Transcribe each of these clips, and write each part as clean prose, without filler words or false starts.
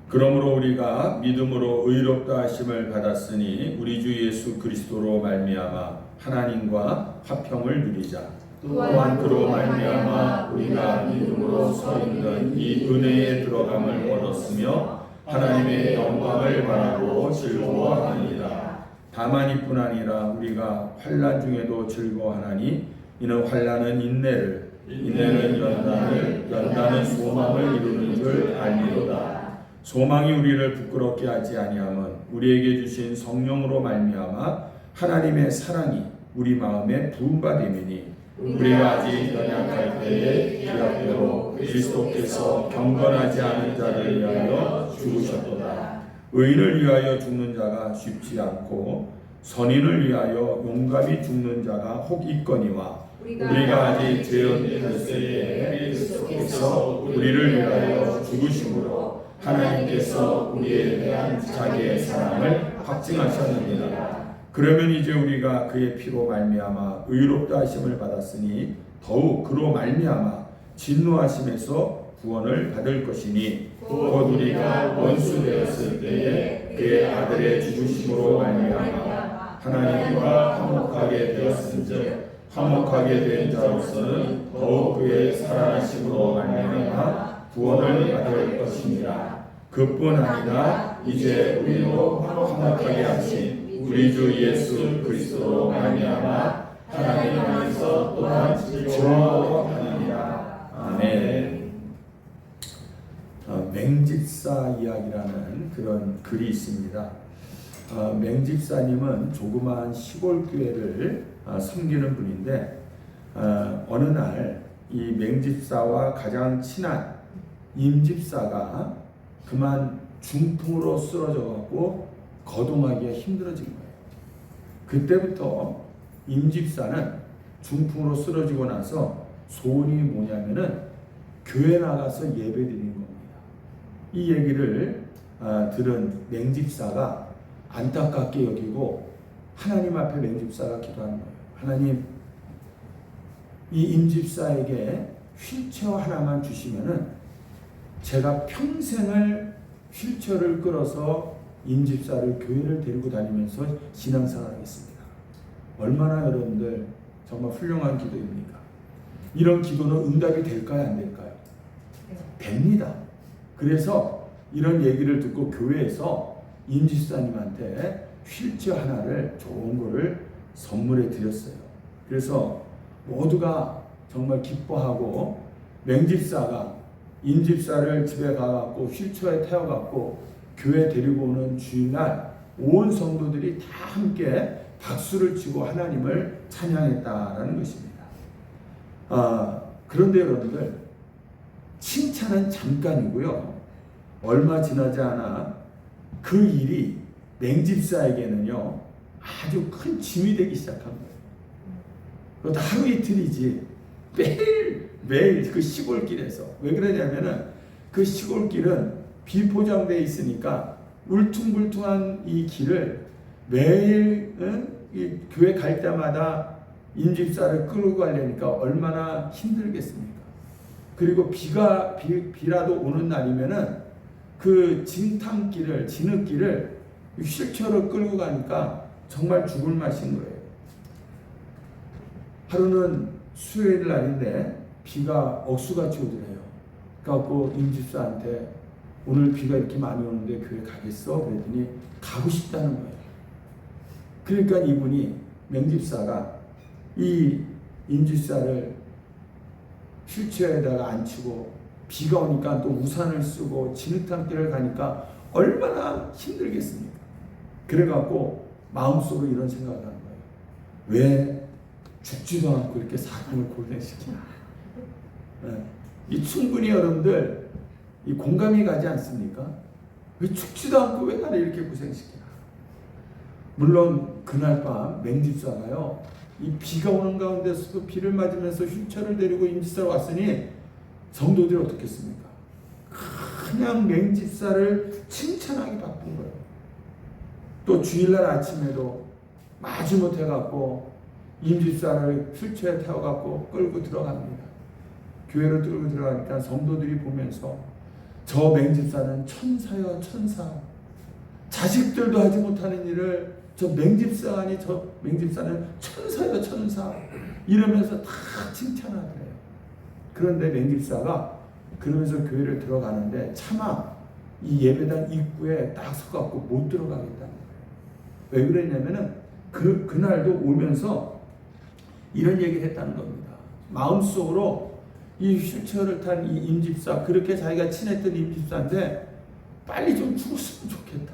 그러므로 우리가 믿음으로 의롭다 하심을 받았으니 우리 주 예수 그리스도로 말미암아 하나님과 화평을 누리자. 또한 그로 말미암아 우리가 믿음으로 서 있는 이 은혜에 들어감을 얻었으며 하나님의 영광을 바라고 즐거워하니라. 다만 이뿐 아니라 우리가 환난 중에도 즐거워하나니 이는 환난은 인내를, 인내는 연단을, 연단은 소망을 이루는 줄 알미로다. 소망이 우리를 부끄럽게 하지 아니함은 우리에게 주신 성령으로 말미암아 하나님의 사랑이 우리 마음에 부음받음이니 우리가 아직 연약할 때에 기약대로 그리스도께서 경건하지 않은 자를 위하여 죽으셨도다. 의인을 위하여 죽는 자가 쉽지 않고 선인을 위하여 용감히 죽는 자가 혹 있거니와 우리가 아직 죄인되었을 때에 그리스도께서 우리를 위하여 죽으심으로 하나님께서 우리에 대한 자기의 사랑을 확증하셨느니라. 그러면 이제 우리가 그의 피로 말미암아 의롭다 하심을 받았으니 더욱 그로 말미암아 진노하심에서 구원을 받을 것이니 곧 우리가 원수 되었을 때에 그의 아들의 죽으심으로 말미암아 하나님과 화목하게 되었은즉 화목하게 된 자로서는 더욱 그의 살아나심으로 말미암아 구원을 받을 것이니라. 그뿐 아니라 이제 우리로 화목하게 하신 우리 주 예수 그리스도로 말미암아 하나님 안에서 또한 즐거워하느니라. 아멘. 맹집사 이야기라는 그런 글이 있습니다. 맹집사님은 조그마한 시골 교회를 섬기는 분인데 어느 날 이 맹집사와 가장 친한 임집사가 그만 중풍으로 쓰러져 갖고 거동하기가 힘들어진 거예요. 그때부터 임집사는 중풍으로 쓰러지고 나서 소원이 뭐냐면은 교회 나가서 예배드리는 겁니다. 이 얘기를 들은 맹집사가 안타깝게 여기고 하나님 앞에 맹집사가 기도하는 거예요. 하나님, 이 임집사에게 휠체어 하나만 주시면은 제가 평생을 휠체어를 끌어서 임집사를 교회를 데리고 다니면서 신앙생활 하겠습니다. 얼마나 여러분들 정말 훌륭한 기도입니까? 이런 기도는 응답이 될까요? 안 될까요? 됩니다. 그래서 이런 얘기를 듣고 교회에서 임집사님한테 휠체어 하나를 좋은 거를 선물해 드렸어요. 그래서 모두가 정말 기뻐하고 맹집사가 임집사를 집에 가갖고 휠체어에 태워갖고 교회 데리고 오는 주일날 온 성도들이 다 함께 박수를 치고 하나님을 찬양했다라는 것입니다. 그런데 여러분들, 칭찬은 잠깐이고요. 얼마 지나지 않아 그 일이 맹집사에게는요 아주 큰 짐이 되기 시작한 거예요. 그것도 하루 이틀이지 매일 그 시골길에서. 왜 그러냐면은 그 시골길은 비포장되어 있으니까 울퉁불퉁한 이 길을 매일 이 교회 갈 때마다 임집사를 끌고 가려니까 얼마나 힘들겠습니까? 그리고 비라도 오는 날이면은 그 진흙길을 휠체어로 끌고 가니까 정말 죽을 맛인 거예요. 하루는 수요일 날인데 비가 억수같이 오더래요. 그래갖고 임집사한테 오늘 비가 이렇게 많이 오는데 교회 가겠어? 그랬더니 가고 싶다는 거예요. 그러니까 이분이 맹집사가 이 임집사를 휠체어에다가 앉히고 비가 오니까 또 우산을 쓰고 진흙탕길을 가니까 얼마나 힘들겠습니까? 그래갖고 마음속으로 이런 생각을 하는 거예요. 왜 죽지도 않고 이렇게 사람을 고생시키나? 이 충분히 여러분들 이 공감이 가지 않습니까? 왜 죽지도 않고 왜 나를 이렇게 고생시키나? 물론 그날 밤 맹집사가요 이 비가 오는 가운데서도 비를 맞으면서 휠체어를 데리고 임집사로 왔으니 성도들이 어떻겠습니까? 그냥 맹집사를 칭찬하기 바쁜 거예요. 또 주일날 아침에도 마지못해갖고 임집사를 휠체어에 태워갖고 끌고 들어갑니다. 교회로 끌고 들어가니까 성도들이 보면서 저 맹집사는 천사요 천사. 자식들도 하지 못하는 일을 저 맹집사는 천사요 천사. 이러면서 다 칭찬하더래요. 그런데 맹집사가 그러면서 교회를 들어가는데 차마 이 예배당 입구에 딱 서갖고 못 들어가겠다는 거예요. 왜 그랬냐면은 그날도 오면서 이런 얘기를 했다는 겁니다. 마음속으로 이 휠체어를 탄 이 임집사, 그렇게 자기가 친했던 임집사인데 빨리 좀 죽었으면 좋겠다.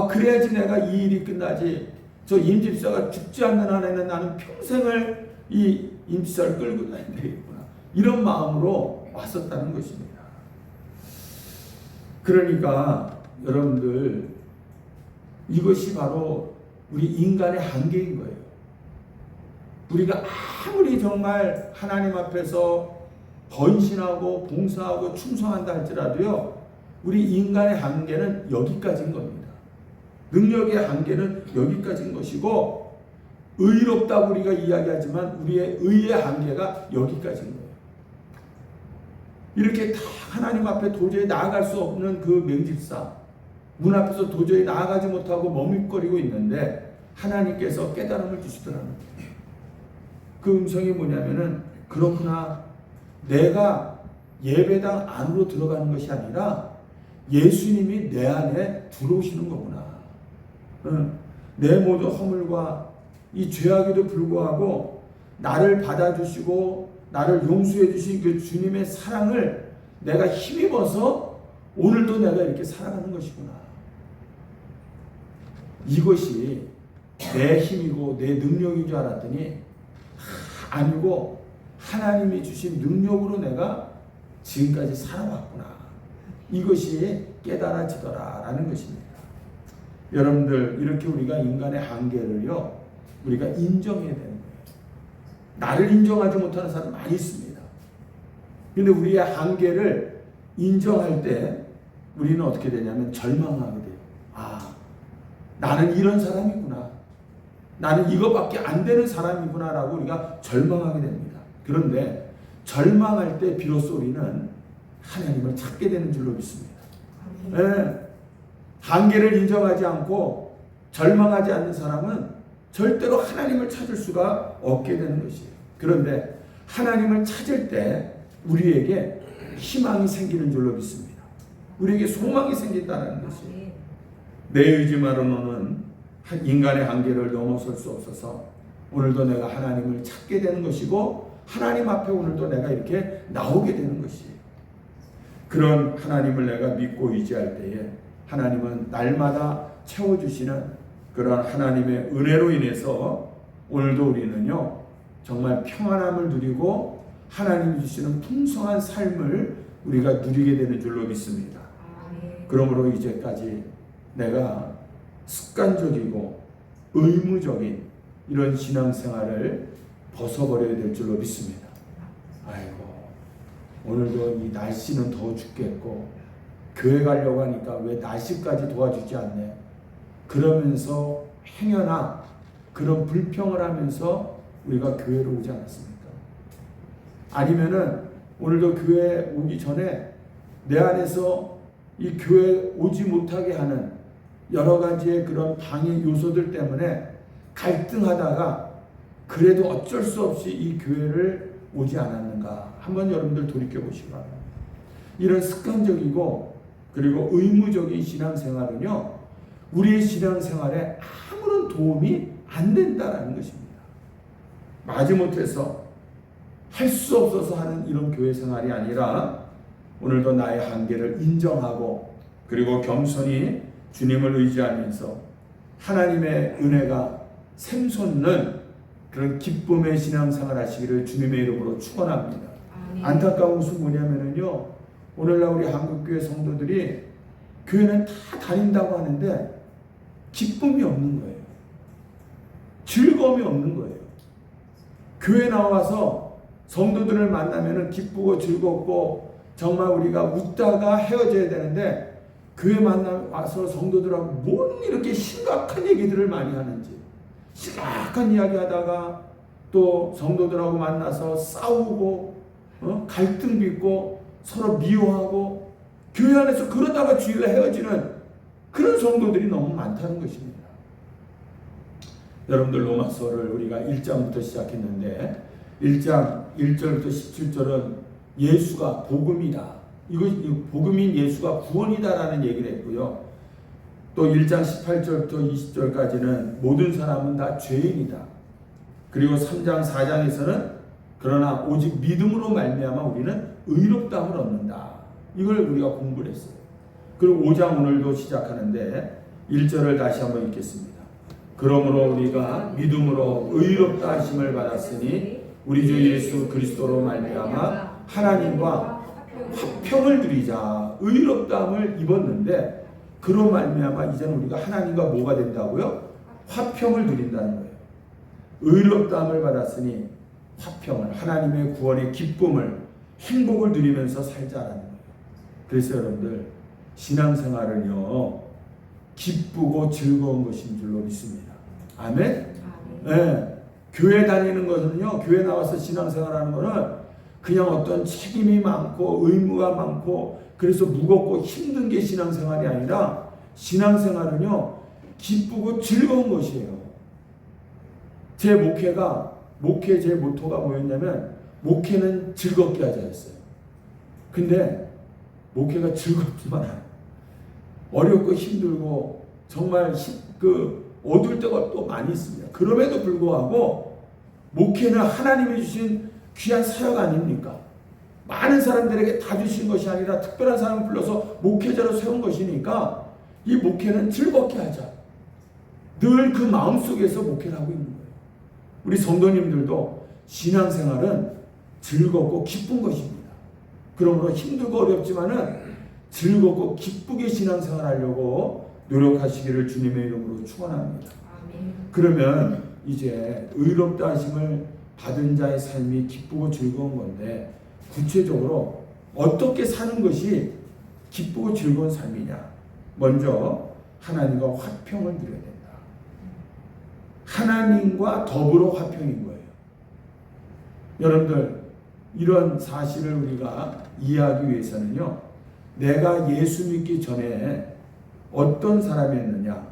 그래야지 내가 이 일이 끝나지. 저 임집사가 죽지 않는 한에는 나는 평생을 이 임집사를 끌고 다녀야 되겠구나. 이런 마음으로 왔었다는 것입니다. 그러니까 여러분들, 이것이 바로 우리 인간의 한계인 거예요. 우리가 아무리 정말 하나님 앞에서 헌신하고 봉사하고 충성한다 할지라도요, 우리 인간의 한계는 여기까지인 겁니다. 능력의 한계는 여기까지인 것이고, 의롭다고 우리가 이야기하지만 우리의 의의 한계가 여기까지인 거예요. 이렇게 다 하나님 앞에 도저히 나아갈 수 없는 그 맹집사, 문 앞에서 도저히 나아가지 못하고 머뭇거리고 있는데 하나님께서 깨달음을 주시더라는 거예요. 그 음성이 뭐냐면은, 그렇구나, 내가 예배당 안으로 들어가는 것이 아니라 예수님이 내 안에 들어오시는 거구나. 내 모든 허물과 이 죄악에도 불구하고 나를 받아주시고 나를 용서해 주신 그 주님의 사랑을 내가 힘입어서 오늘도 내가 이렇게 살아가는 것이구나. 이것이 내 힘이고 내 능력인 줄 알았더니 아니고 하나님이 주신 능력으로 내가 지금까지 살아왔구나. 이것이 깨달아지더라라는 것입니다. 여러분들, 이렇게 우리가 인간의 한계를요, 우리가 인정해야 되는 거예요. 나를 인정하지 못하는 사람 많이 있습니다. 근데 우리의 한계를 인정할 때 우리는 어떻게 되냐면 절망하게 돼요. 나는 이런 사람이구나. 나는 이것밖에 안 되는 사람이구나 라고 우리가 절망하게 됩니다. 그런데 절망할 때 비로소 우리는 하나님을 찾게 되는 줄로 믿습니다. 네. 한계를 인정하지 않고 절망하지 않는 사람은 절대로 하나님을 찾을 수가 없게 되는 것이에요. 그런데 하나님을 찾을 때 우리에게 희망이 생기는 줄로 믿습니다. 우리에게 소망이 생긴다는 것이에요. 내 의지만으로는 인간의 한계를 넘어설 수 없어서 오늘도 내가 하나님을 찾게 되는 것이고, 하나님 앞에 오늘도 내가 이렇게 나오게 되는 것이에요. 그런 하나님을 내가 믿고 의지할 때에 하나님은 날마다 채워주시는 그런 하나님의 은혜로 인해서 오늘도 우리는요, 정말 평안함을 누리고 하나님이 주시는 풍성한 삶을 우리가 누리게 되는 줄로 믿습니다. 그러므로 이제까지 내가 습관적이고 의무적인 이런 신앙생활을 벗어버려야 될 줄로 믿습니다. 아이고, 오늘도 이 날씨는 더 춥겠고 교회 가려고 하니까 왜 날씨까지 도와주지 않네. 그러면서 행여나 그런 불평을 하면서 우리가 교회로 오지 않았습니까? 아니면은 오늘도 교회 오기 전에 내 안에서 이 교회 오지 못하게 하는 여러 가지의 그런 방해 요소들 때문에 갈등하다가 그래도 어쩔 수 없이 이 교회를 오지 않았는가, 한번 여러분들 돌이켜 보시기 바랍니다. 이런 습관적이고 그리고 의무적인 신앙생활은요, 우리의 신앙생활에 아무런 도움이 안 된다라는 것입니다. 마지못해서 할 수 없어서 하는 이런 교회 생활이 아니라 오늘도 나의 한계를 인정하고 그리고 겸손히 주님을 의지하면서 하나님의 은혜가 샘솟는 그런 기쁨의 신앙생활 하시기를 주님의 이름으로 축원합니다. 안타까운 것은 뭐냐면요, 오늘날 우리 한국교회 성도들이 교회는 다 다닌다고 하는데 기쁨이 없는 거예요. 즐거움이 없는 거예요. 교회 나와서 성도들을 만나면 기쁘고 즐겁고 정말 우리가 웃다가 헤어져야 되는데, 교회 와서 성도들하고 뭔 이렇게 심각한 얘기들을 많이 하는지, 심각한 이야기 하다가 또 성도들하고 만나서 싸우고 갈등 빚고 서로 미워하고 교회 안에서 그러다가 주일날 헤어지는 그런 성도들이 너무 많다는 것입니다. 여러분들 로마서를 우리가 1장부터 시작했는데 1장 1절부터 17절은 예수가 복음이다. 이거 복음인 예수가 구원이다라는 얘기를 했고요. 또 1장 18절부터 20절까지는 모든 사람은 다 죄인이다. 그리고 3장 4장에서는 그러나 오직 믿음으로 말미암아 우리는 의롭다함을 얻는다. 이걸 우리가 공부를 했어요. 그리고 5장 오늘도 시작하는데 1절을 다시 한번 읽겠습니다. 그러므로 우리가 믿음으로 의롭다 하심을 받았으니 우리 주 예수 그리스도로 말미암아 하나님과 화평을 누리자. 의롭다함을 입었는데 그로 말미암아 이제는 우리가 하나님과 뭐가 된다고요? 화평을 누린다는 거예요. 의롭다함을 받았으니 화평을, 하나님의 구원의 기쁨을, 행복을 누리면서 살자라는 거예요. 그래서 여러분들 신앙생활은요 기쁘고 즐거운 것인 줄로 믿습니다. 아멘? 네. 교회 다니는 것은요, 교회 나와서 신앙생활하는 것은 그냥 어떤 책임이 많고 의무가 많고 그래서 무겁고 힘든 게 신앙생활이 아니라 신앙생활은요 기쁘고 즐거운 것이에요. 제 모토가 뭐였냐면 목회는 즐겁게 하자였어요. 근데 목회가 즐겁지만 않아요. 어렵고 힘들고 정말 어두울 때가 또 많이 있습니다. 그럼에도 불구하고 목회는 하나님이 주신 귀한 사역 아닙니까? 많은 사람들에게 다 주신 것이 아니라 특별한 사람을 불러서 목회자로 세운 것이니까 이 목회는 즐겁게 하자. 늘 그 마음속에서 목회를 하고 있는 거예요. 우리 성도님들도 신앙생활은 즐겁고 기쁜 것입니다. 그러므로 힘들고 어렵지만은 즐겁고 기쁘게 신앙생활 하려고 노력하시기를 주님의 이름으로 축원합니다. 그러면 이제 의롭다 하심을 받은 자의 삶이 기쁘고 즐거운 건데 구체적으로 어떻게 사는 것이 기쁘고 즐거운 삶이냐? 먼저 하나님과 화평을 누려야 된다. 하나님과 더불어 화평인 거예요. 여러분들 이런 사실을 우리가 이해하기 위해서는요, 내가 예수 믿기 전에 어떤 사람이었느냐?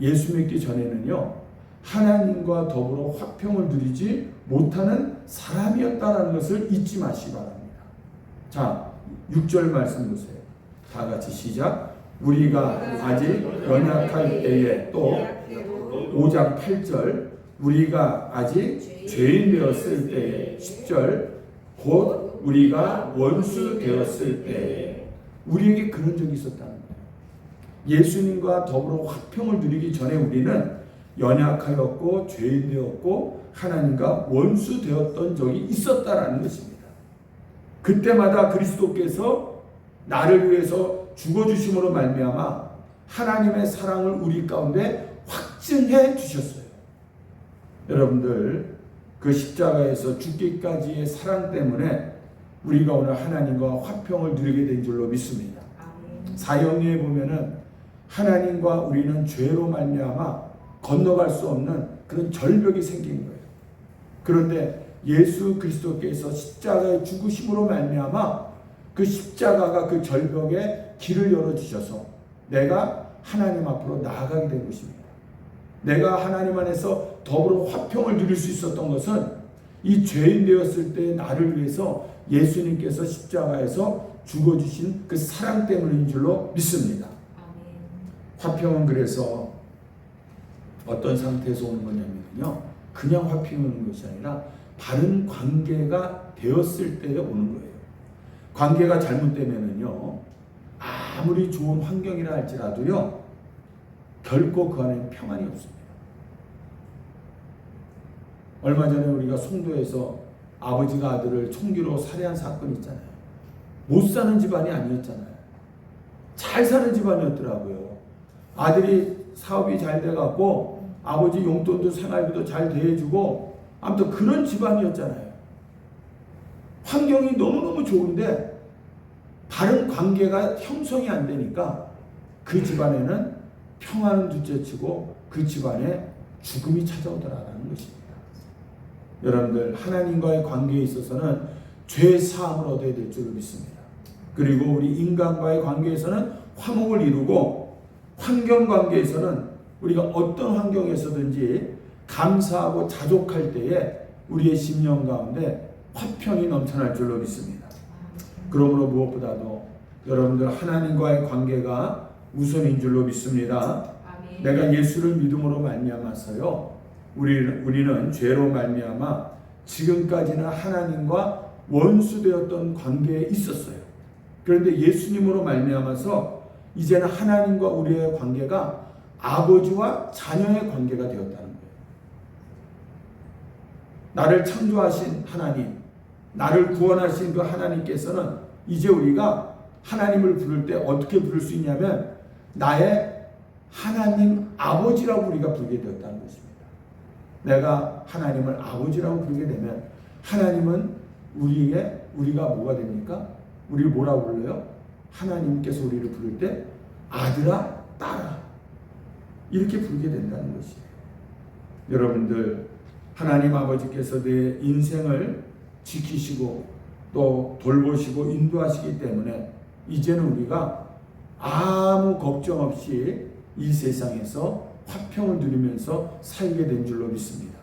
예수 믿기 전에는요, 하나님과 더불어 화평을 누리지 못하는 사람이었다는 것을 잊지 마시기 바랍니다. 자, 6절 말씀 보세요. 다 같이 시작. 우리가 아직 연약할 때에, 또 5장 8절 우리가 아직 죄인 되었을 때에, 10절 곧 우리가 원수 되었을 때에, 우리에게 그런 적이 있었다는 거예요. 예수님과 더불어 화평을 누리기 전에 우리는 연약하였고 죄인 되었고 하나님과 원수 되었던 적이 있었다라는 것입니다. 그때마다 그리스도께서 나를 위해서 죽어주심으로 말미암아 하나님의 사랑을 우리 가운데 확증해 주셨어요. 여러분들 그 십자가에서 죽기까지의 사랑 때문에 우리가 오늘 하나님과 화평을 누리게 된 줄로 믿습니다. 사형리에 보면은 하나님과 우리는 죄로 말미암아 건너갈 수 없는 그런 절벽이 생긴 거예요. 그런데 예수 그리스도께서 십자가의 죽으심으로 말미암아 그 십자가가 그 절벽에 길을 열어주셔서 내가 하나님 앞으로 나아가게 된 것입니다. 내가 하나님 안에서 더불어 화평을 누릴 수 있었던 것은 이 죄인 되었을 때 나를 위해서 예수님께서 십자가에서 죽어주신 그 사랑 때문인 줄로 믿습니다. 화평은 그래서 어떤 상태에서 오는 거냐면요, 그냥 화평이 오는 것이 아니라 바른 관계가 되었을 때 오는 거예요. 관계가 잘못되면은요, 아무리 좋은 환경이라 할지라도요, 결코 그 안에 평안이 없습니다. 얼마 전에 우리가 송도에서 아버지가 아들을 총기로 살해한 사건이 있잖아요. 못 사는 집안이 아니었잖아요. 잘 사는 집안이었더라고요. 아들이 사업이 잘 돼갖고 아버지 용돈도 생활비도 잘 대해주고 아무튼 그런 집안이었잖아요. 환경이 너무너무 좋은데 다른 관계가 형성이 안 되니까 그 집안에는 평안은 둘째치고 그 집안에 죽음이 찾아오더라라는 것입니다. 여러분들 하나님과의 관계에 있어서는 죄 사함을 얻어야 될 줄로 믿습니다. 그리고 우리 인간과의 관계에서는 화목을 이루고 환경 관계에서는 우리가 어떤 환경에서든지 감사하고 자족할 때에 우리의 심령 가운데 화평이 넘쳐날 줄로 믿습니다. 그러므로 무엇보다도 여러분들 하나님과의 관계가 우선인 줄로 믿습니다. 아멘. 내가 예수를 믿음으로 말미암아서요, 우리는 죄로 말미암아 지금까지는 하나님과 원수되었던 관계에 있었어요. 그런데 예수님으로 말미암아서 이제는 하나님과 우리의 관계가 아버지와 자녀의 관계가 되었다는 거예요. 나를 창조하신 하나님, 나를 구원하신 그 하나님께서는 이제 우리가 하나님을 부를 때 어떻게 부를 수 있냐면 나의 하나님 아버지라고 우리가 부르게 되었다는 것입니다. 내가 하나님을 아버지라고 부르게 되면 하나님은 우리가 뭐가 됩니까? 우리를 뭐라고 불러요? 하나님께서 우리를 부를 때 아들아, 딸아 이렇게 부르게 된다는 것이에요. 여러분들, 하나님 아버지께서 내 인생을 지키시고 또 돌보시고 인도하시기 때문에 이제는 우리가 아무 걱정 없이 이 세상에서 화평을 누리면서 살게 된 줄로 믿습니다.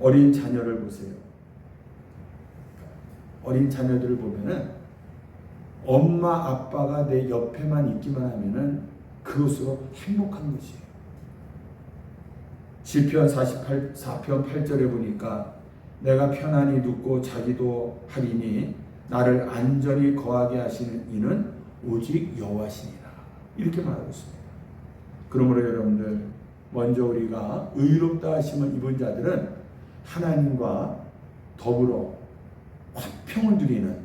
어린 자녀를 보세요. 어린 자녀들을 보면은 엄마 아빠가 내 옆에만 있기만 하면은 그것으로 행복한 것이에요. 시편 44편 8절에 보니까 내가 편안히 눕고 자기도 하리니 나를 안전히 거하게 하시는 이는 오직 여호와시니라 이렇게 말하고 있습니다. 그러므로 여러분들, 먼저 우리가 의롭다 하심을 입은 자들은 하나님과 더불어 화평을 누리는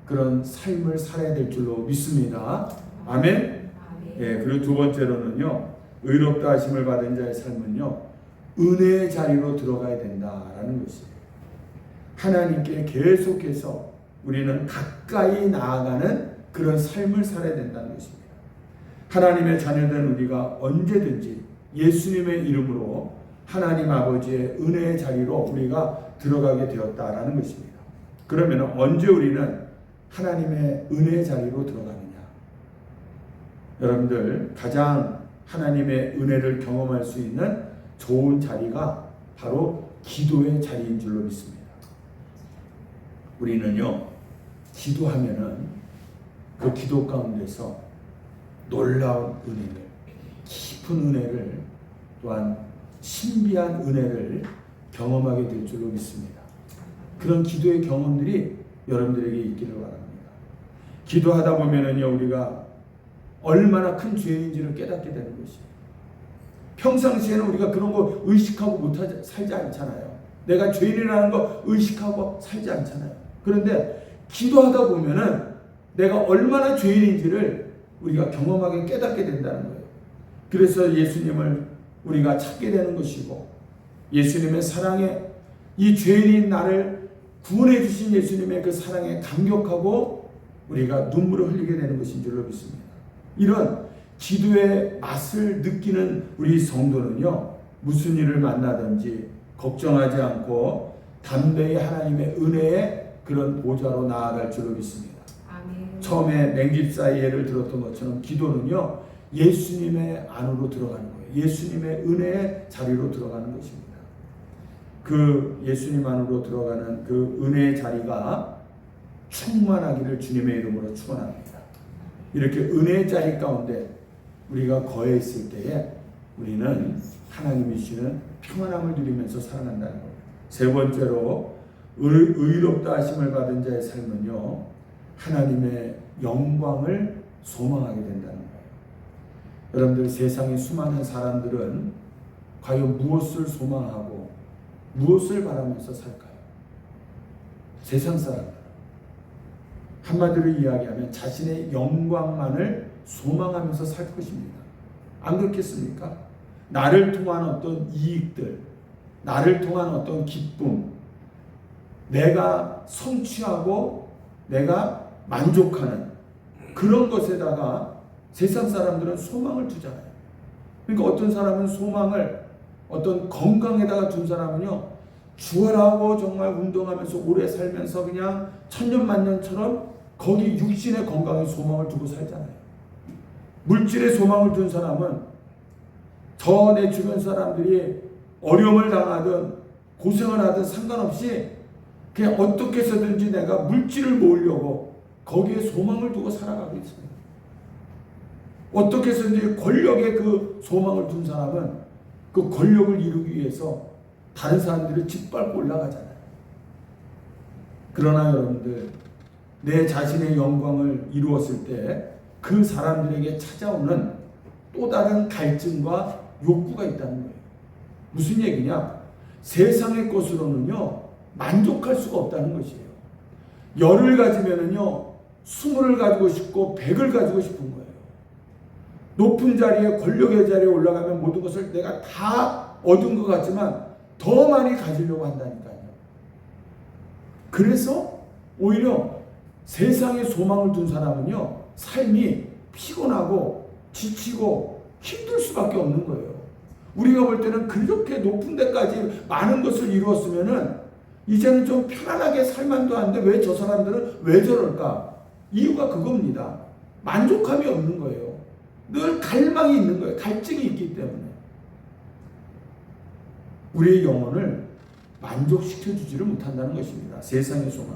그런 삶을 살아야 될 줄로 믿습니다. 아멘. 예, 그리고 두 번째로는요, 의롭다 하심을 받은 자의 삶은요, 은혜의 자리로 들어가야 된다라는 것이에요. 하나님께 계속해서 우리는 가까이 나아가는 그런 삶을 살아야 된다는 것입니다. 하나님의 자녀된 우리가 언제든지 예수님의 이름으로 하나님 아버지의 은혜의 자리로 우리가 들어가게 되었다라는 것입니다. 그러면 언제 우리는 하나님의 은혜의 자리로 들어가느냐? 여러분들, 가장 하나님의 은혜를 경험할 수 있는 좋은 자리가 바로 기도의 자리인 줄로 믿습니다. 우리는요, 기도하면은 그 기도 가운데서 놀라운 은혜를, 깊은 은혜를, 또한 신비한 은혜를 경험하게 될 줄로 믿습니다. 그런 기도의 경험들이 여러분들에게 있기를 바랍니다. 기도하다 보면은요, 우리가 얼마나 큰 죄인지를 깨닫게 되는 것이에요. 평상시에는 우리가 그런 거 의식하고 살지 않잖아요. 내가 죄인이라는 거 의식하고 살지 않잖아요. 그런데 기도하다 보면은 내가 얼마나 죄인인지를 우리가 경험하게 깨닫게 된다는 거예요. 그래서 예수님을 우리가 찾게 되는 것이고, 예수님의 사랑에, 이 죄인인 나를 구원해 주신 예수님의 그 사랑에 감격하고 우리가 눈물을 흘리게 되는 것인 줄로 믿습니다. 이런 기도의 맛을 느끼는 우리 성도는요, 무슨 일을 만나든지 걱정하지 않고 담대히 하나님의 은혜의 그런 보좌로 나아갈 줄로 믿습니다. 아멘. 처음에 맹집사의 예를 들었던 것처럼 기도는요, 예수님의 안으로 들어가는 거예요. 예수님의 은혜의 자리로 들어가는 것입니다. 그 예수님 안으로 들어가는 그 은혜의 자리가 충만하기를 주님의 이름으로 축원합니다. 이렇게 은혜의 자리 가운데 우리가 거해 있을 때에 우리는 하나님이 주시는 평안함을 누리면서 살아간다는 겁니다. 세 번째로 의롭다 하심을 받은 자의 삶은요, 하나님의 영광을 소망하게 된다는 거예요. 여러분들, 세상의 수많은 사람들은 과연 무엇을 소망하고 무엇을 바라면서 살까요? 세상 사람들, 한마디로 이야기하면 자신의 영광만을 소망하면서 살 것입니다. 안 그렇겠습니까? 나를 통한 어떤 이익들, 나를 통한 어떤 기쁨, 내가 성취하고 내가 만족하는 그런 것에다가 세상 사람들은 소망을 두잖아요. 그러니까 어떤 사람은 소망을 어떤 건강에다가 둔 사람은요, 죽어라고 정말 운동하면서 오래 살면서 그냥 천년만년처럼 거기 육신의 건강에 소망을 두고 살잖아요. 물질에 소망을 둔 사람은 저 내 주변 사람들이 어려움을 당하든 고생을 하든 상관없이 그냥 어떻게 해서든지 내가 물질을 모으려고 거기에 소망을 두고 살아가고 있습니다. 어떻게 해서든지 권력에 그 소망을 둔 사람은 그 권력을 이루기 위해서 다른 사람들을 짓밟고 올라가잖아요. 그러나 여러분들, 내 자신의 영광을 이루었을 때 그 사람들에게 찾아오는 또 다른 갈증과 욕구가 있다는 거예요. 무슨 얘기냐? 세상의 것으로는요 만족할 수가 없다는 것이에요. 열을 가지면은요 20을 가지고 싶고 100을 가지고 싶은 거예요. 높은 자리에, 권력의 자리에 올라가면 모든 것을 내가 다 얻은 것 같지만 더 많이 가지려고 한다니까요. 그래서 오히려 세상에 소망을 둔 사람은요 삶이 피곤하고 지치고 힘들 수밖에 없는 거예요. 우리가 볼 때는 그렇게 높은 데까지 많은 것을 이루었으면은 이제는 좀 편안하게 살만도 한데 왜 저 사람들은 왜 저럴까? 이유가 그겁니다. 만족함이 없는 거예요. 늘 갈망이 있는 거예요. 갈증이 있기 때문에. 우리의 영혼을 만족시켜주지를 못한다는 것입니다. 세상의 소망.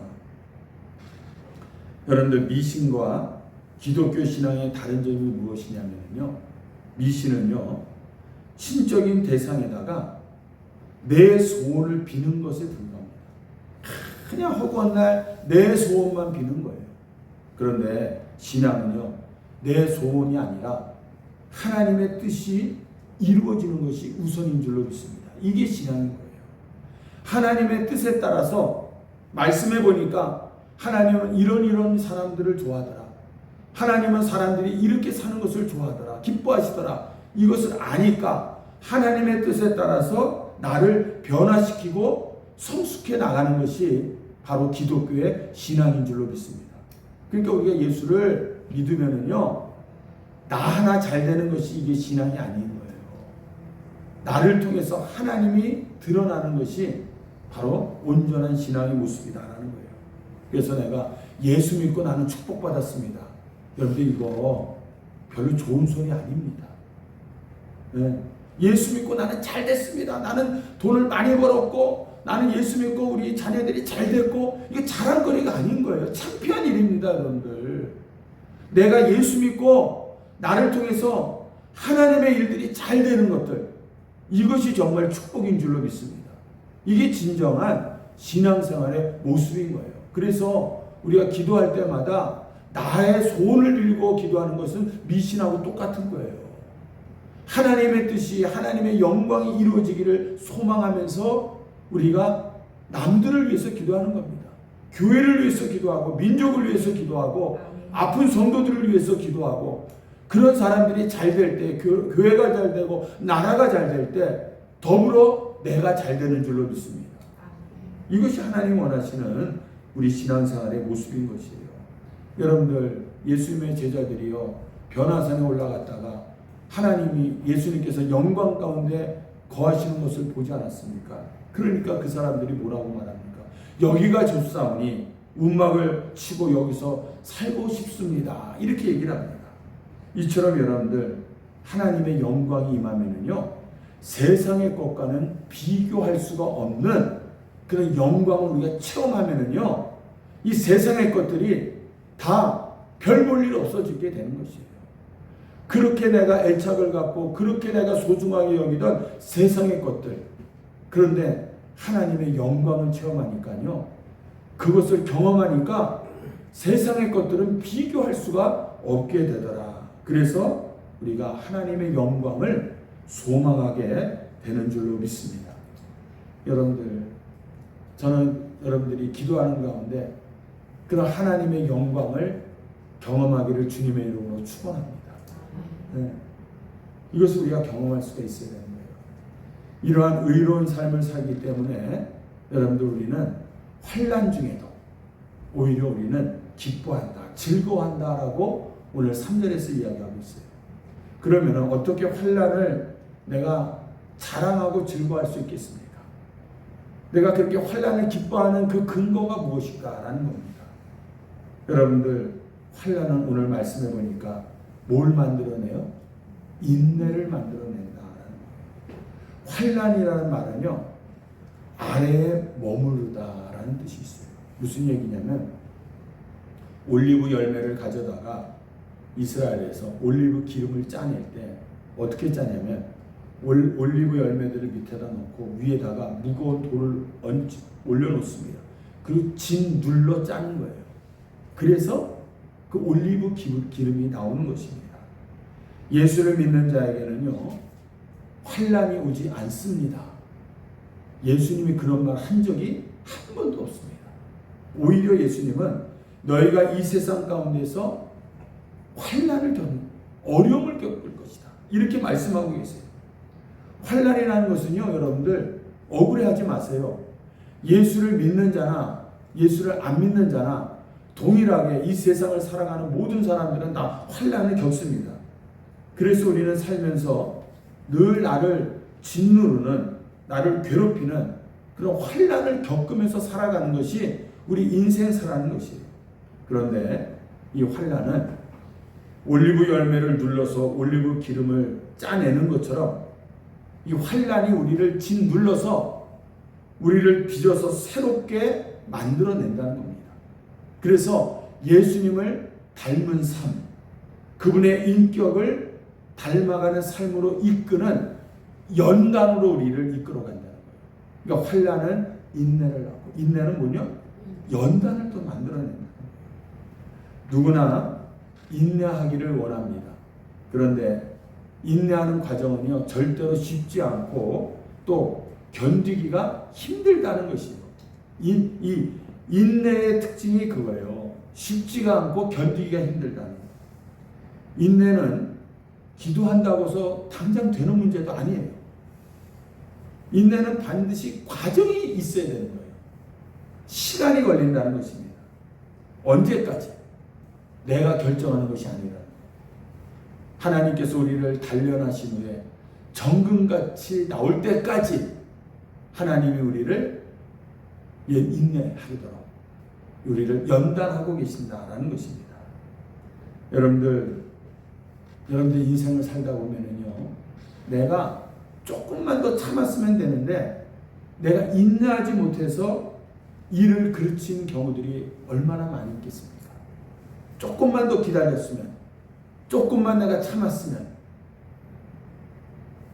여러분들, 미신과 기독교 신앙의 다른 점이 무엇이냐면요, 미신은요 신적인 대상에다가 내 소원을 비는 것에 불과합니다. 그냥 허구한 날 내 소원만 비는 거예요. 그런데 신앙은요 내 소원이 아니라 하나님의 뜻이 이루어지는 것이 우선인 줄로 믿습니다. 이게 신앙인 거예요. 하나님의 뜻에 따라서 말씀해 보니까 하나님은 이런 사람들을 좋아하더라. 하나님은 사람들이 이렇게 사는 것을 좋아하더라. 기뻐하시더라. 이것을 아니까 하나님의 뜻에 따라서 나를 변화시키고 성숙해 나가는 것이 바로 기독교의 신앙인 줄로 믿습니다. 그러니까 우리가 예수를 믿으면은요 나 하나 잘 되는 것이 이게 신앙이 아닌 거예요. 나를 통해서 하나님이 드러나는 것이 바로 온전한 신앙의 모습이다라는 거예요. 그래서 내가 예수 믿고 나는 축복받았습니다. 여러분들, 이거 별로 좋은 소리 아닙니다. 네. 예수 믿고 나는 잘 됐습니다. 나는 돈을 많이 벌었고, 나는 예수 믿고 우리 자녀들이 잘 됐고, 이게 자랑거리가 아닌 거예요. 창피한 일입니다, 여러분들. 내가 예수 믿고 나를 통해서 하나님의 일들이 잘 되는 것들, 이것이 정말 축복인 줄로 믿습니다. 이게 진정한 신앙생활의 모습인 거예요. 그래서 우리가 기도할 때마다 나의 소원을 빌고 기도하는 것은 미신하고 똑같은 거예요. 하나님의 뜻이, 하나님의 영광이 이루어지기를 소망하면서 우리가 남들을 위해서 기도하는 겁니다. 교회를 위해서 기도하고, 민족을 위해서 기도하고, 아픈 성도들을 위해서 기도하고, 그런 사람들이 잘 될 때, 교회가 잘 되고 나라가 잘 될 때 더불어 내가 잘 되는 줄로 믿습니다. 이것이 하나님 원하시는 우리 신앙생활의 모습인 것이에요. 여러분들, 예수님의 제자들이요 변화산에 올라갔다가 하나님이, 예수님께서 영광 가운데 거하시는 것을 보지 않았습니까? 그러니까 그 사람들이 뭐라고 말합니까? 여기가 좋사오니 움막을 치고 여기서 살고 싶습니다. 이렇게 얘기를 합니다. 이처럼 여러분들, 하나님의 영광이 임하면은요 세상의 것과는 비교할 수가 없는 그런 영광을 우리가 체험하면은요 이 세상의 것들이 다 별 볼 일 없어지게 되는 것이에요. 그렇게 내가 애착을 갖고 그렇게 내가 소중하게 여기던 세상의 것들, 그런데 하나님의 영광을 체험하니까요 그것을 경험하니까 세상의 것들은 비교할 수가 없게 되더라. 그래서 우리가 하나님의 영광을 소망하게 되는 줄로 믿습니다. 여러분들, 저는 여러분들이 기도하는 가운데 그런 하나님의 영광을 경험하기를 주님의 이름으로 축원합니다. 네. 이것을 우리가 경험할 수가 있어야 되는 거예요. 이러한 의로운 삶을 살기 때문에 여러분들, 우리는 환난 중에도 오히려 우리는 기뻐한다, 즐거워한다라고 오늘 3절에서 이야기하고 있어요. 그러면 어떻게 환난을 내가 자랑하고 즐거워할 수 있겠습니까? 내가 그렇게 환난을 기뻐하는 그 근거가 무엇일까라는 겁니다. 여러분들, 환난은 오늘 말씀해 보니까 뭘 만들어내요? 인내를 만들어낸다라는 거예요. 환난이라는 말은요, 아래에 머무르다라는 뜻이 있어요. 무슨 얘기냐면, 올리브 열매를 가져다가 이스라엘에서 올리브 기름을 짜낼 때 어떻게 짜냐면, 올리브 열매들을 밑에다 놓고 위에다가 무거운 돌을 올려놓습니다. 그리고 진 눌러 짜는 거예요. 그래서 그 올리브 기름이 나오는 것입니다. 예수를 믿는 자에게는요, 환난이 오지 않습니다. 예수님이 그런 말 한 적이 한 번도 없습니다. 오히려 예수님은 너희가 이 세상 가운데서 환난을 어려움을 겪을 것이다, 이렇게 말씀하고 계세요. 환난이라는 것은요, 여러분들 억울해하지 마세요. 예수를 믿는 자나 예수를 안 믿는 자나 동일하게 이 세상을 살아가는 모든 사람들은 다 환난을 겪습니다. 그래서 우리는 살면서 늘 나를 짓누르는, 나를 괴롭히는 그런 환난을 겪으면서 살아가는 것이 우리 인생사라는 것이에요. 그런데 이 환난은 올리브 열매를 눌러서 올리브 기름을 짜내는 것처럼 이 환난이 우리를 짓눌러서 우리를 빚어서 새롭게 만들어낸다는 겁니다. 그래서 예수님을 닮은 삶, 그분의 인격을 닮아가는 삶으로 이끄는 연단으로 우리를 이끌어간다는 거예요. 그러니까 환난은 인내를 낳고, 인내는 뭐냐? 연단을 또 만들어낸다는 거예요. 누구나 인내하기를 원합니다. 그런데 인내하는 과정은요, 절대로 쉽지 않고 또 견디기가 힘들다는 것이에요. 이 인내의 특징이 그거예요. 쉽지가 않고 견디기가 힘들다는 거예요. 인내는 기도한다고 해서 당장 되는 문제도 아니에요. 인내는 반드시 과정이 있어야 되는 거예요. 시간이 걸린다는 것입니다. 언제까지? 내가 결정하는 것이 아니라 하나님께서 우리를 단련하신 후에 정금같이 나올 때까지 하나님이 우리를 인내하도록 우리를 연단하고 계신다라는 것입니다. 여러분들 인생을 살다 보면은요, 내가 조금만 더 참았으면 되는데 내가 인내하지 못해서 일을 그르친 경우들이 얼마나 많이 있겠습니까? 조금만 더 기다렸으면, 조금만 내가 참았으면,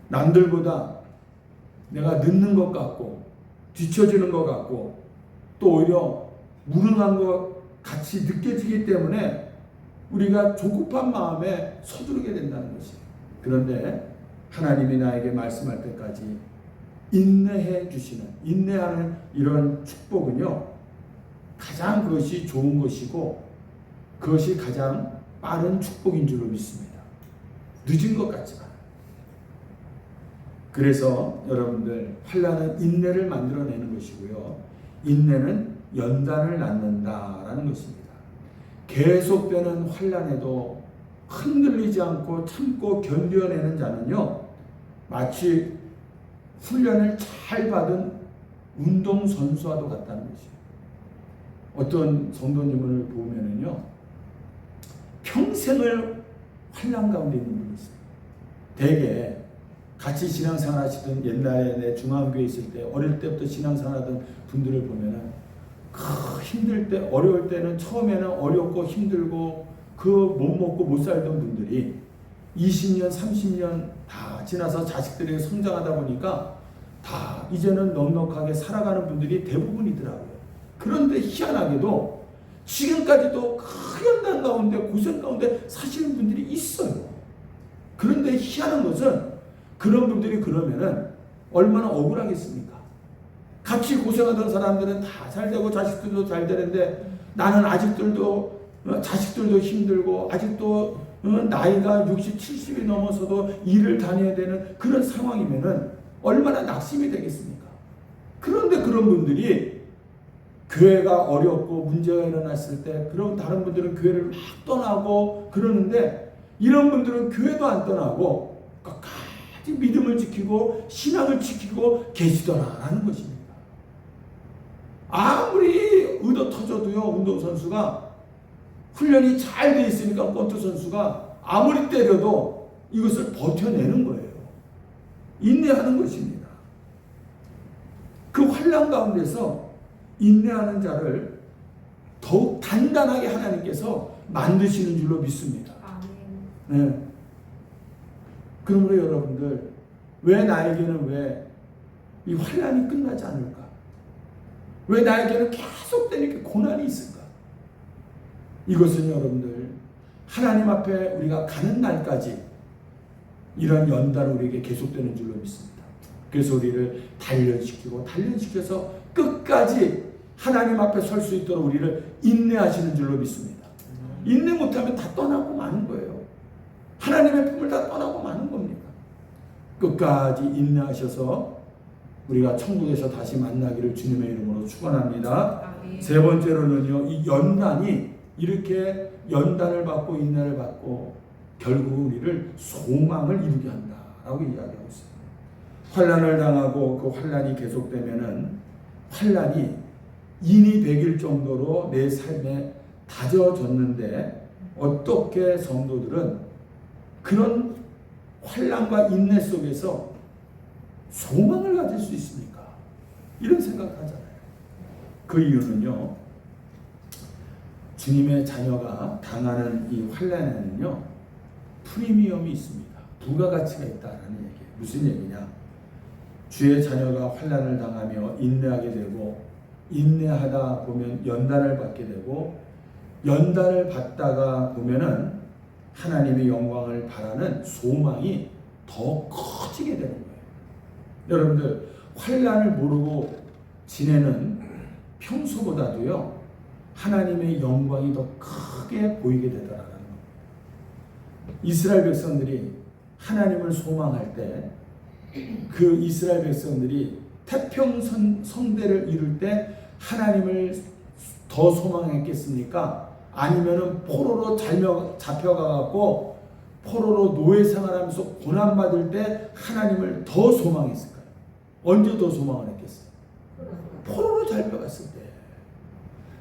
남들보다 내가 늦는 것 같고 뒤처지는 것 같고 또 오히려 무능한 것 같이 느껴지기 때문에 우리가 조급한 마음에 서두르게 된다는 것이에요. 그런데 하나님이 나에게 말씀할 때까지 인내해 주시는, 인내하는 이런 축복은요, 가장 그것이 좋은 것이고 그것이 가장 빠른 축복인 줄로 믿습니다. 늦은 것 같지만. 그래서 여러분들, 환난은 인내를 만들어내는 것이고요, 인내는 연단을 낳는다라는 것입니다. 계속되는 환난에도 흔들리지 않고 참고 견뎌내는 자는요, 마치 훈련을 잘 받은 운동선수와도 같다는 것이에요. 어떤 성도님을 보면은요, 평생을 환난 가운데 있는 분이 있어요. 대개 같이 신앙생활 하시던, 옛날에 내 중앙교회 있을 때 어릴 때부터 신앙생활 하던 분들을 보면은 힘들 때, 어려울 때는 처음에는 어렵고 힘들고 그 못 먹고 못 살던 분들이 20년 30년 다 지나서 자식들이 성장하다 보니까 다 이제는 넉넉하게 살아가는 분들이 대부분이더라고요. 그런데 희한하게도 지금까지도 큰 연단 가운데, 고생 가운데 사시는 분들이 있어요. 그런데 희한한 것은 그런 분들이 그러면은 얼마나 억울하겠습니까? 같이 고생하던 사람들은 다 잘 되고 자식들도 잘 되는데 나는 자식들도 힘들고 아직도 나이가 60, 70이 넘어서도 일을 다녀야 되는 그런 상황이면은 얼마나 낙심이 되겠습니까? 그런데 그런 분들이 교회가 어렵고 문제가 일어났을 때, 그럼 다른 분들은 교회를 막 떠나고 그러는데 이런 분들은 교회도 안 떠나고 끝까지 믿음을 지키고 신앙을 지키고 계시더라라는 것입니다. 의도 터져도요, 운동선수가 훈련이 잘 돼 있으니까 권투 선수가 아무리 때려도 이것을 버텨내는 거예요. 인내하는 것입니다. 그 환난 가운데서 인내하는 자를 더욱 단단하게 하나님께서 만드시는 줄로 믿습니다. 네. 그러므로 여러분들, 왜 나에게는 왜 이 환난이 끝나지 않을까? 왜 나에게는 계속된 이렇게 고난이 있을까? 이것은 여러분들, 하나님 앞에 우리가 가는 날까지 이런 연단은 우리에게 계속되는 줄로 믿습니다. 그래서 우리를 단련시켜서 끝까지 하나님 앞에 설 수 있도록 우리를 인내하시는 줄로 믿습니다. 인내 못하면 다 떠나고 마는 거예요. 하나님의 품을 다 떠나고 마는 겁니다. 끝까지 인내하셔서 우리가 천국에서 다시 만나기를 주님의 이름으로 축원합니다. 세 번째로는요, 이 연단이 이렇게 연단을 받고 인내를 받고 결국 우리를 소망을 이루게 한다라고 이야기하고 있어요. 환난을 당하고 그 환난이 계속되면은 환난이 인이 배길 정도로 내 삶에 다져졌는데 어떻게 성도들은 그런 환난과 인내 속에서 소망을 가질 수 있습니까? 이런 생각을 하잖아요. 그 이유는요, 주님의 자녀가 당하는 이 환난에는요, 프리미엄이 있습니다. 부가가치가 있다라는 얘기예요. 무슨 얘기냐? 주의 자녀가 환난을 당하며 인내하게 되고, 인내하다 보면 연단을 받게 되고, 연단을 받다가 보면은 하나님의 영광을 바라는 소망이 더 커지게 되는 거예요. 여러분들, 환난을 모르고 지내는 평소보다도요, 하나님의 영광이 더 크게 보이게 되더라는 겁니다. 이스라엘 백성들이 하나님을 소망할 때, 그 이스라엘 백성들이 태평성대를 이룰 때 하나님을 더 소망했겠습니까? 아니면은 포로로 잡혀가갖고 포로로 노예 생활하면서 고난받을 때 하나님을 더 소망했을까요? 언제 더 소망을 했겠어요? 포로로 잡혀갔을 때,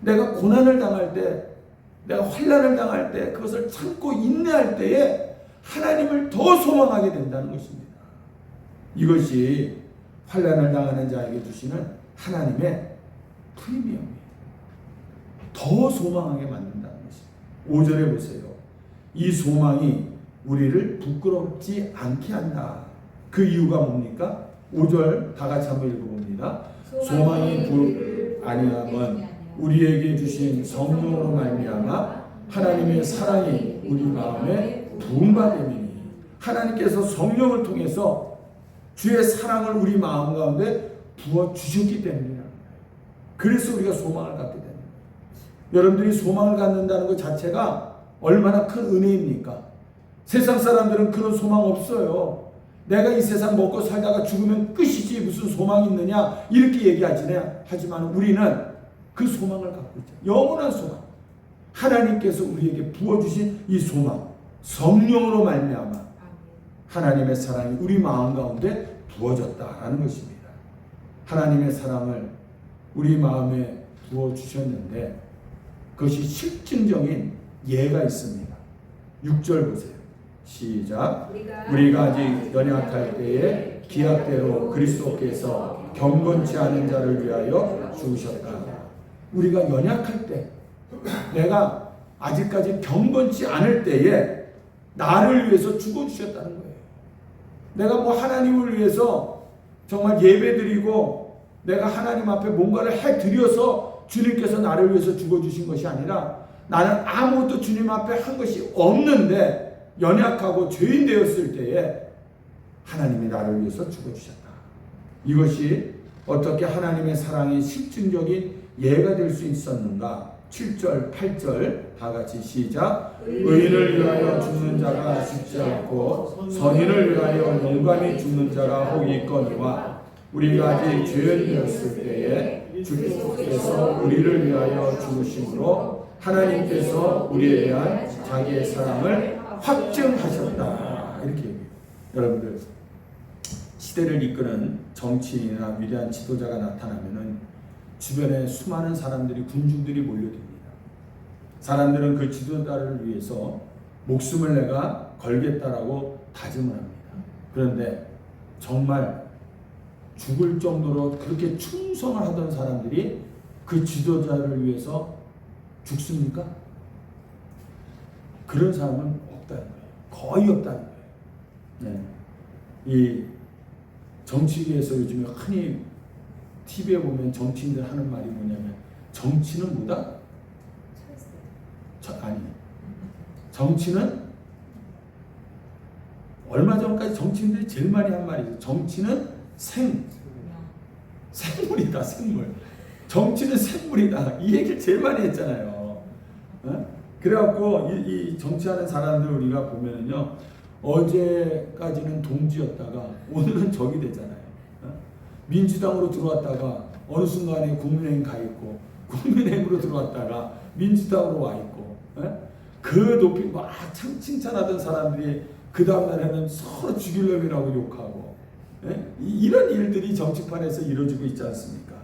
내가 고난을 당할 때, 내가 환난을 당할 때, 그것을 참고 인내할 때에 하나님을 더 소망하게 된다는 것입니다. 이것이 환난을 당하는 자에게 주시는 하나님의 프리미엄이에요. 더 소망하게 만든다는 것입니다. 5절에 보세요. 이 소망이 우리를 부끄럽지 않게 한다. 그 이유가 뭡니까? 5절 다 같이 한번 읽어봅니다. 소망이 아니하면 우리에게 주신 성령으로 말미암아 하나님의 사랑이 우리 마음에 부음받음이니, 하나님께서 성령을 통해서 주의 사랑을 우리 마음 가운데 부어주셨기 때문이라는 거예요. 그래서 우리가 소망을 갖게 되는 거예요. 여러분들이 소망을 갖는다는 것 자체가 얼마나 큰 은혜입니까? 세상 사람들은 그런 소망 없어요. 내가 이 세상 먹고 살다가 죽으면 끝이지 무슨 소망이 있느냐 이렇게 얘기하지만, 하지만 우리는 그 소망을 갖고 있죠. 영원한 소망. 하나님께서 우리에게 부어주신 이 소망, 성령으로 말미암아 하나님의 사랑이 우리 마음 가운데 부어졌다라는 것입니다. 하나님의 사랑을 우리 마음에 부어주셨는데 그것이 실증적인 예가 있습니다. 6절 보세요. 시작. 우리가 아직 연약할 때에 기약대로 그리스도께서 경건치 않은 자를 위하여 죽으셨다. 우리가 연약할 때, 내가 아직까지 경건치 않을 때에 나를 위해서 죽어주셨다는 거예요. 내가 뭐 하나님을 위해서 정말 예배드리고 내가 하나님 앞에 뭔가를 해드려서 주님께서 나를 위해서 죽어주신 것이 아니라, 나는 아무것도 주님 앞에 한 것이 없는데 연약하고 죄인 되었을 때에 하나님이 나를 위해서 죽어주셨다. 이것이 어떻게 하나님의 사랑이 실증적인 예가 될 수 있었는가? 7절, 8절 다 같이 시작. 의인을 위하여 죽는 자가 쉽지 않고 선인을 위하여 용감히 죽는 자가 혹 있거니와, 우리가 아직 죄인이었을 때에 주께서 우리를 위하여 죽으심으로 하나님께서 우리에 대한 자기의 사랑을 확증하셨다. 이렇게 얘기해요. 여러분들, 시대를 이끄는 정치인이나 위대한 지도자가 나타나면은 주변에 수많은 사람들이, 군중들이 몰려듭니다. 사람들은 그 지도자를 위해서 목숨을 내가 걸겠다라고 다짐을 합니다. 그런데 정말 죽을 정도로 그렇게 충성을 하던 사람들이 그 지도자를 위해서 죽습니까? 그런 사람은 없다는 거예요. 거의 없다는 거예요. 네. 이 정치계에서 요즘에 흔히 TV에 보면 정치인들 하는 말이 뭐냐면, 정치는 뭐다? 아니, 정치는, 얼마 전까지 정치인들이 제일 많이 한 말이죠. 정치는 생물이다, 생물. 정치는 생물이다. 이 얘기를 제일 많이 했잖아요. 그래갖고 이 정치하는 사람들 우리가 보면은요, 어제까지는 동지였다가 오늘은 적이 되잖아요. 민주당으로 들어왔다가 어느 순간에 국민의힘 가 있고, 국민의힘으로 들어왔다가 민주당으로 와 있고, 그 높이 막 칭찬하던 사람들이 그 다음날에는 서로 죽이려고 욕하고, 이런 일들이 정치판에서 이루어지고 있지 않습니까?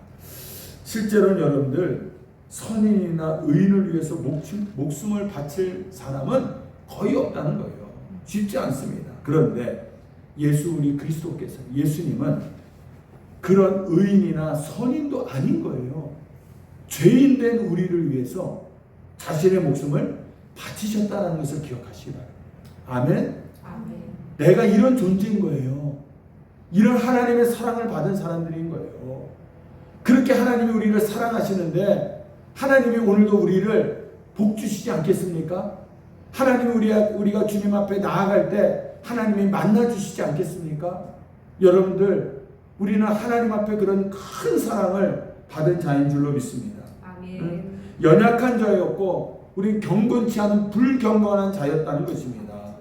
실제로는 여러분들, 선인이나 의인을 위해서 목숨을 바칠 사람은 거의 없다는 거예요. 쉽지 않습니다. 그런데 우리 그리스도께서, 예수님은 그런 의인이나 선인도 아닌 거예요. 죄인 된 우리를 위해서 자신의 목숨을 바치셨다는 것을 기억하시기 바랍니다. 아멘? 아멘. 내가 이런 존재인 거예요. 이런 하나님의 사랑을 받은 사람들인 거예요. 그렇게 하나님이 우리를 사랑하시는데, 하나님이 오늘도 우리를 복 주시지 않겠습니까? 하나님이 우리가 주님 앞에 나아갈 때 하나님이 만나 주시지 않겠습니까? 여러분들, 우리는 하나님 앞에 그런 큰 사랑을 받은 자인 줄로 믿습니다. 아멘. 연약한 자였고 우리 경건치 않은 불경건한 자였다는 것입니다.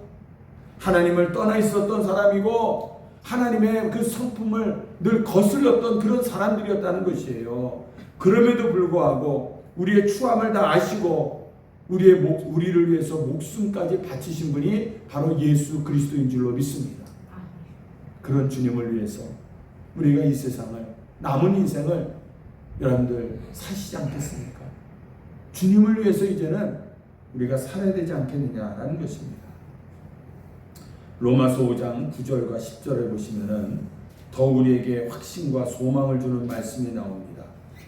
하나님을 떠나 있었던 사람이고 하나님의 그 성품을 늘 거슬렸던 그런 사람들이었다는 것이에요. 그럼에도 불구하고 우리의 추함을 다 아시고 우리를 위해서 목숨까지 바치신 분이 바로 예수 그리스도인 줄로 믿습니다. 그런 주님을 위해서 우리가 이 세상을, 남은 인생을 여러분들 사시지 않겠습니까? 주님을 위해서 이제는 우리가 살아야 되지 않겠느냐라는 것입니다. 로마서 5장 9절과 10절에 보시면은 더 우리에게 확신과 소망을 주는 말씀이 나옵니다.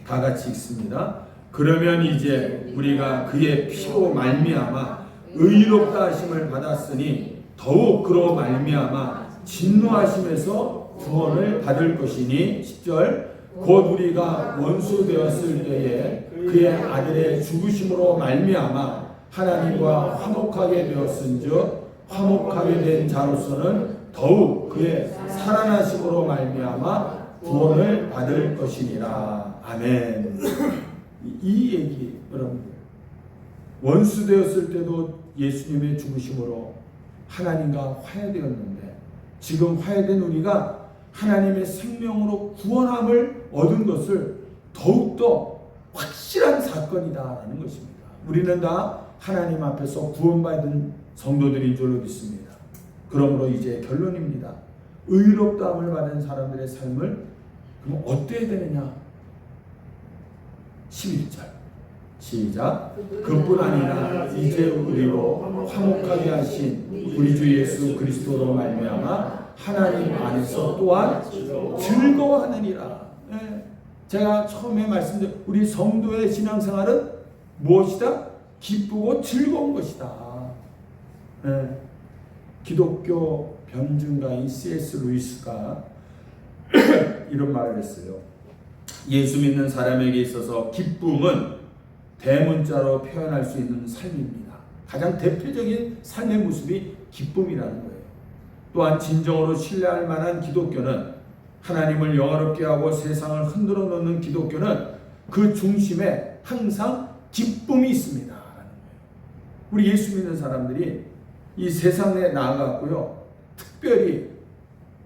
다 같이 읽습니다. 그러면 이제 우리가 그의 피로 말미암아 의롭다 하심을 받았으니 더욱 그로 말미암아 진노하심에서 구원을 받을 것이니 10절 곧 우리가 원수 되었을 때에 그의 아들의 죽으심으로 말미암아 하나님과 화목하게 되었은즉 화목하게 된 자로서는 더욱 그의 살아나심으로 말미암아 구원을 받을 것이니라. 아멘. 이 얘기 여러분들, 원수 되었을 때도 예수님의 죽으심으로 하나님과 화해되었는데 지금 화해된 우리가 하나님의 생명으로 구원함을 얻은 것을 더욱더 확실한 사건이다라는 것입니다. 우리는 다 하나님 앞에서 구원받은 성도들인 줄로 믿습니다. 그러므로 이제 결론입니다. 의롭다함을 받은 사람들의 삶을 그럼 어때야 되느냐? 11절 시작. 그뿐 아니라 이제 우리로 화목하게 하신 우리 주 예수 그리스도로 말미암아 하나님 안에서 또한 즐거워하느니라. 제가 처음에 말씀드린 우리 성도의 신앙생활은 무엇이다? 기쁘고 즐거운 것이다. 기독교 변증가인 C.S. 루이스가 이런 말을 했어요. 예수 믿는 사람에게 있어서 기쁨은 대문자로 표현할 수 있는 삶입니다. 가장 대표적인 삶의 모습이 기쁨이라는 거예요. 또한 진정으로 신뢰할 만한 기독교는 하나님을 영화롭게 하고 세상을 흔들어 놓는 기독교는 그 중심에 항상 기쁨이 있습니다. 우리 예수 믿는 사람들이 이 세상에 나아갔고요. 특별히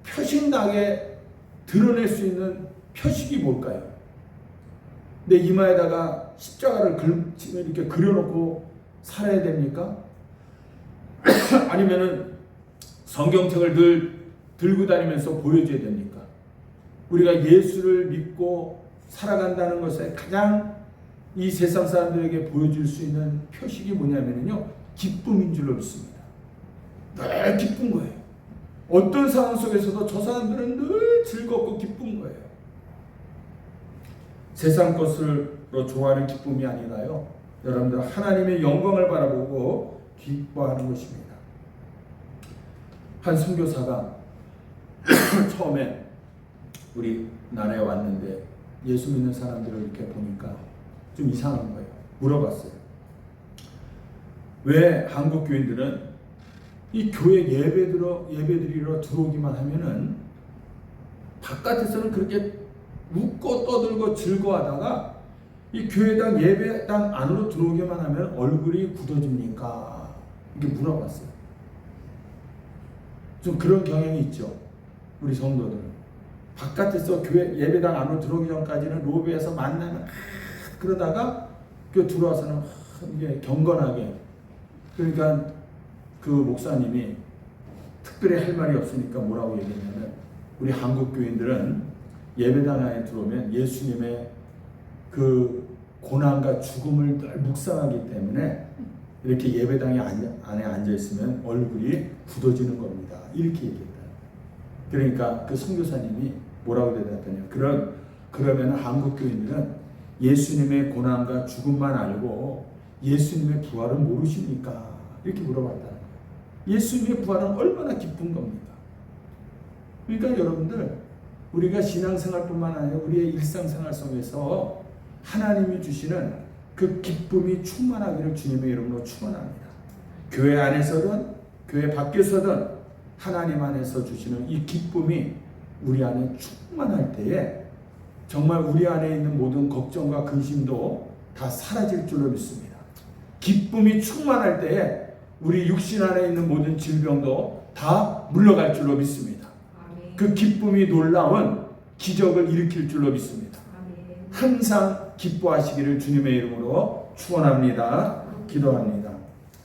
표식나게 드러낼 수 있는 표식이 뭘까요? 내 이마에다가 십자가를 이렇게 그려놓고 살아야 됩니까? 아니면은 성경책을 늘 들고 다니면서 보여줘야 됩니까? 우리가 예수를 믿고 살아간다는 것에 가장 이 세상 사람들에게 보여줄 수 있는 표식이 뭐냐면요, 기쁨인 줄로 믿습니다. 늘 기쁜 거예요. 어떤 상황 속에서도 저 사람들은 늘 즐겁고 기쁜 거예요. 세상 것으로 좋아하는 기쁨이 아니라요, 여러분들 하나님의 영광을 바라보고 기뻐하는 것입니다. 한 선교사가 처음에 우리 나라에 왔는데 예수 믿는 사람들을 이렇게 보니까 좀 이상한 거예요. 물어봤어요. 왜 한국 교인들은 이 교회 예배드리러 들어오기만 하면은 바깥에서는 그렇게 웃고 떠들고 즐거워하다가 이 교회당 예배당 안으로 들어오기만 하면 얼굴이 굳어집니까? 이렇게 물어봤어요. 좀 그런 경향이 있죠. 우리 성도들은 바깥에서 교회 예배당 안으로 들어오기 전까지는 로비에서 만나면 그러다가 그 들어와서는 이게 경건하게, 그러니까 그 목사님이 특별히 할 말이 없으니까 뭐라고 얘기했냐면, 우리 한국 교인들은 예배당 안에 들어오면 예수님의 그 고난과 죽음을 늘 묵상하기 때문에 이렇게 예배당에 안에 앉아 있으면 얼굴이 굳어지는 겁니다. 이렇게 얘기했다. 그러니까 그 선교사님이 뭐라고 대답하냐? 그러면 한국 교인들은 예수님의 고난과 죽음만 알고 예수님의 부활을 모르십니까? 이렇게 물어봤다는 거예요. 예수님의 부활은 얼마나 기쁜 겁니까? 그러니까 여러분들, 우리가 신앙생활뿐만 아니라 우리의 일상생활 속에서 하나님이 주시는 그 기쁨이 충만하기를 주님의 이름으로 축원합니다. 교회 안에서든 교회 밖에서든 하나님 안에서 주시는 이 기쁨이 우리 안에 충만할 때에 정말 우리 안에 있는 모든 걱정과 근심도 다 사라질 줄로 믿습니다. 기쁨이 충만할 때에 우리 육신 안에 있는 모든 질병도 다 물러갈 줄로 믿습니다. 아멘. 그 기쁨이 놀라운 기적을 일으킬 줄로 믿습니다. 아멘. 항상 기뻐하시기를 주님의 이름으로 축원합니다. 기도합니다.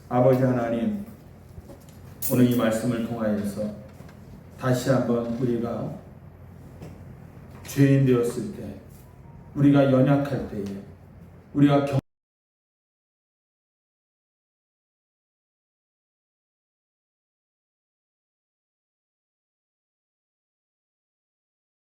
아버지 하나님, 오늘 이 말씀을 통하여서 다시 한번 우리가 죄인 되었을 때, 우리가 연약할 때에, 우리가